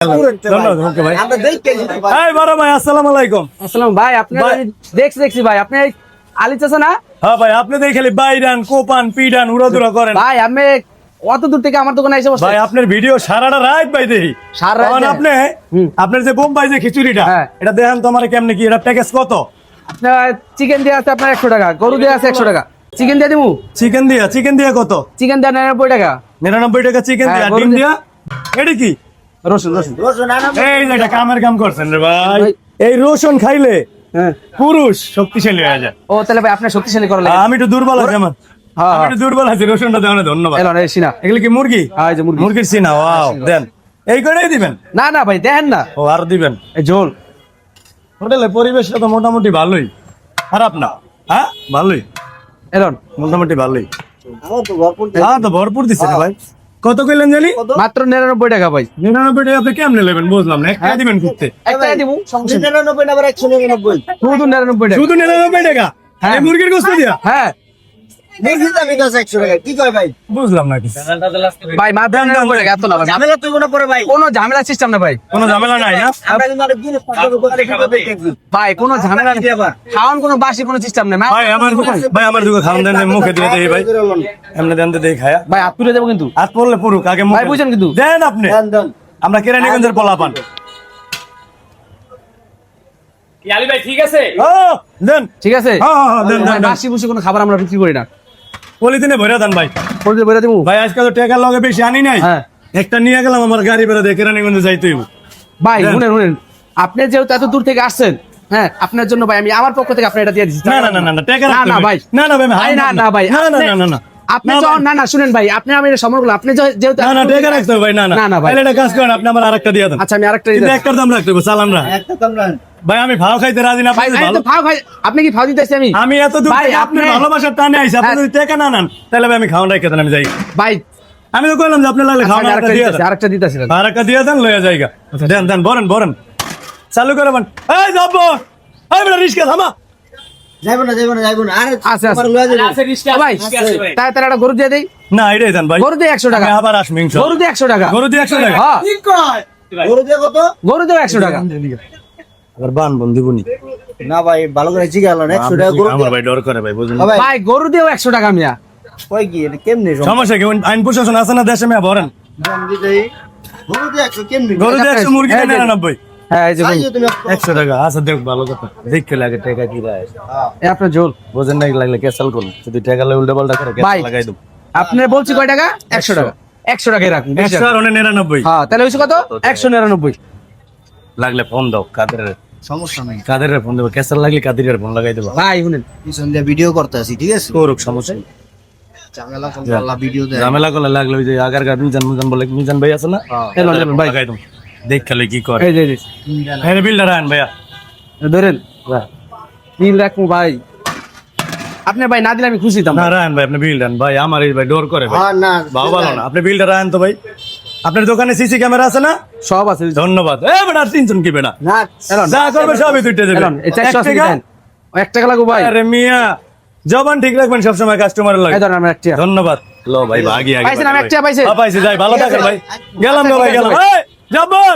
ধন্যবাদ ভাই। বড় ভাই আসসালামু আলাইকুম। আসসালাম ভাই, আপনার দেখছি ভাই, আপনি আলি চাচা না? হ্যাঁ ভাই, আপনি দেখে খালি বাইরান কোপান পিডান উড়াদুরা করেন ভাই আমি অত দূর থেকে আমার দোকানে এসে বসে ভাই। আপনার ভিডিও সারাটা রাত ভাই দেখি। সারা রাত আপনি আপনার যে বোম্বাই যে খিচুড়িটা হ্যাঁ। এটা দেখেন তো আমার কেমনে কি, এটা প্যাকেজ কত? আপনার চিকেন দিয়ে আছে আপনার 100 টাকা, গরু দিয়ে আছে 100 টাকা। চিকেন দিয়ে দিমু? চিকেন দিয়া কত? চিকেন দিয়ে 99 টাকা। 99 টাকা চিকেন হ্যাঁ, দিয়া। গরু ডিম দিয়া- দিয়া এটা কি? রসুন এই যে এটা কামের কাম করছেন রে ভাই। ভাই। এই রসুন খাইলে হ্যাঁ। পুরুষ শক্তিশালী হয়ে যায়। ও তাহলে ভাই আপনার শক্তিশালী করা লাগে। আমি একটু দুর্বল আছি আমার। হ্যাঁ, আমি একটু দুর্বল আছি, রসুনটা দেওয়ার ধন্যবাদ। এলো না, এই সিনা। এগুলো কি মুরগি? হ্যাঁ, এই যে মুরগি। মুরগির সিনা। ওয়াও, দেন এই করেই দিবেন? না না ভাই দেখেন না, ও আর দিবেন? এই ঝোল। হোটেলের পরিবেশটা তো মোটামুটি ভালোই, খারাপ না। হ্যাঁ ভালোই, এলন মোটামুটি ভালোই। হ্যাঁ তো ভরপুর দিচ্ছে রে ভাই। কত কইলেন জানি? মাত্র 99 টাকা ভাই। 99 টাকা আপনি কেমনে নেবেন বুঝলাম না। একটা দিবেন করতে একটা দিমু, সমস্যা নেই। 99 না আবার 199 শুধু 99 টাকা। শুধু 99 টাকা হ্যাঁ। এই মুরগির গোশত দিয়া? হ্যাঁ মুরগির দাম 100 টাকা কি কয় ভাই? বুঝলাম না কিছু। ভাই মাত্র 99 টাকা, এত না ভাই। ঝামেলা তো কোনো পরে ভাই, কোনো ঝামেলা সিস্টেম না ভাই। কোনো ঝামেলা নাই না? আমরা কিন্তু অনেক জিনিস দেখি ভাই কোনো ঝামেলা নেই, খাওয়ান কোনো বাসি কোনো সিস্টেম নেই। ভাই আমার দুটো খাওয়ান দেন, মুখে দিয়ে দেই ভাই। এমনি দেন তো দেই খায়া। ভাই হাত তুলে দেবো কিন্তু। হাত পড়লে পুরুক আগে ভাই বুঝেন কিন্তু। দেন আপনি। দেন আমরা কেরানীগঞ্জের পোলাপান। আলী ভাই ঠিক আছে? দেন। ঠিক আছে? হ্যাঁ, দেন, ভাই, দেন, দেন। বাসি বুসি কোনো খাবার আমরা বিক্রি করি না। পলিথিনে ভরে দেন ভাই। বলতে বলে দেবো ভাই আজকে তো টাকার লগে বেশি আনি নাই। হ্যাঁ। একটা নিয়ে গেলাম আমার গাড়ি বেড়া দিয়ে কেরানীগঞ্জে যাইতেই। ভাই দেন। শুনেন আপনি যেহেতু এত দূর থেকে আসছেন, হ্যাঁ আপনার জন্য ভাই আমি আমার পক্ষ থেকে আপনি এটা দিয়ে দিচ্ছি। না টাকা না, রাখতে না, হবে। ভাই। না ভাই ভাই, না, ভাই। না আপনি না, যখন না শুনেন ভাই, আপনি আমি এটা সমর করলাম, আপনি যেহেতু না টাকা রাখতে হবে ভাই। না না, ভাই। তাহলে একটা কাজ করেন, আপনি আমার আরেকটা দিয়ে দেন। আচ্ছা আমি আরেকটা কিন্তু একটার দাম রাখতে হবে, চালান না। একটা দাম রাখেন। ভাই আমি ভাও খাইতে রাজি না। ভাই আপনি আমি ভালো- তো ফাও খাই, আপনি কি ফাও দিতেছি আমি? এত দূর ভাই, থেকে আপনার আপনি- ভালোবাসার টানে আইছি, আপনি হ্যাঁ। যদি টাকা না নেন তাহলে ভাই আমি খাওয়ান রাখতে দেন, আমি যাই। ভাই আমি তো কইলাম যে আপনি লাগলে আচ্ছা, খাওয়ান আমি আরেকটা দিয়ে দেন। আরেকটা দিতেছি। আরেকটা দিয়ে দেন, লইয়া যাইগা। দেন বরেন চালু করে বান। এই যাবো, এই বেটা রিস্কা থামা। যাইবো না আরে আছে। তোমার লয়ে যাবে আছে রিস্কা ভাই আছে ভাই। তাই তাহলে একটা গরু দিয়ে দেই। না এটাই দেন ভাই। গরু দিয়ে 100 টাকা। আমি আবার আসবো ইনশাআল্লাহ। গরু দিয়ে 100 টাকা। গরু দিয়ে 100 টাকা। হ্যাঁ কি কয় গরু দিয়ে কত? গরু দিয়ে 100 টাকা। আবার বান বন্ধুবনি। না ভাই ভালো করে জিজ্ঞাসা করলেন 100 টাকা গরু আমার ভাই ডর করে ভাই, বুঝুন। ভাই ভাই গরু দিয়ে 100 টাকা মিয়া। কই কি এটা কেমনে সমস্যা কি? আইন প্রশাসন আছে না দেশে, মেয়ে ভরেন। গরু দিয়ে 100 কেমনে? গরু দিয়ে 100, মুরগি দিয়ে 99। হ্যাঁ এই যে ভাই তুমি 100 টাকা আচ্ছা, দেখ ভালো কথা। দেখতে লাগে টাকা কি দেয়। এই আপনার ঝোল। বোঝেন না লাগলে ক্যান্সেল করুন। যদি টাকা লাগে উল্টা পাল্টা করে ভাই ক্যান্সেল লাগাই দেব। আপনি বলছি কয় টাকা? 100 টাকা। 100 টাকাই রাখুন। 100 আর 99। হ্যাঁ তাহলে হইছে কত? 199। লাগলে ফোন দাও কাদের। সমস্যা নাই কাদের ফোন দেবো, ক্যান্সেল লাগলে কাদের ফোন লাগাই দেবো। ভাই শুনেন, পিছন দিয়ে ভিডিও করতে আছি ঠিক আছে করুক, সমস্যা নেই। ঝামেলা করলে আল্লাহ ভিডিও দেয় ঝামেলা করলে লাগলে ওই যে আগারকার মিজান বলে, মিজান ভাই আছে না, এলন ভাই লাগাই দেবো। দেখ খালি কি করে। এই যে হ্যাঁ বিলটা রান ভাইয়া। ধরেন বিল রাখবো ভাই। আপনি ভাই না দিলে আমি খুশি হতাম। না রান ভাই, আপনি বিল দেন ভাই। আমার এই ভাই ডোর করে ভাই। হ্যাঁ না বাবা ভালো না, আপনি বিলটা রান তো ভাই। আপনার দোকানে সিসি ক্যামেরা আছে না? সব আছে। ধন্যবাদ। এ বেটা তিনজন কি বেটা না এলন যা করবে সবই দুইটা দেবে। এলন এই 400 আছে দেন। 1 টাকা লাগবে ভাই। আরে মিয়া, জবান ঠিক রাখবেন সবসময় কাস্টমারের লাগে। এই ধরেন আমার 1 টাকা। ধন্যবাদ। লো ভাই, আগে পাইছেন, আমি একটা পাইছি। পাইছি, যাই ভালো থাকেন ভাই। গেলাম গো ভাই, গেলাম। এই, জব্বর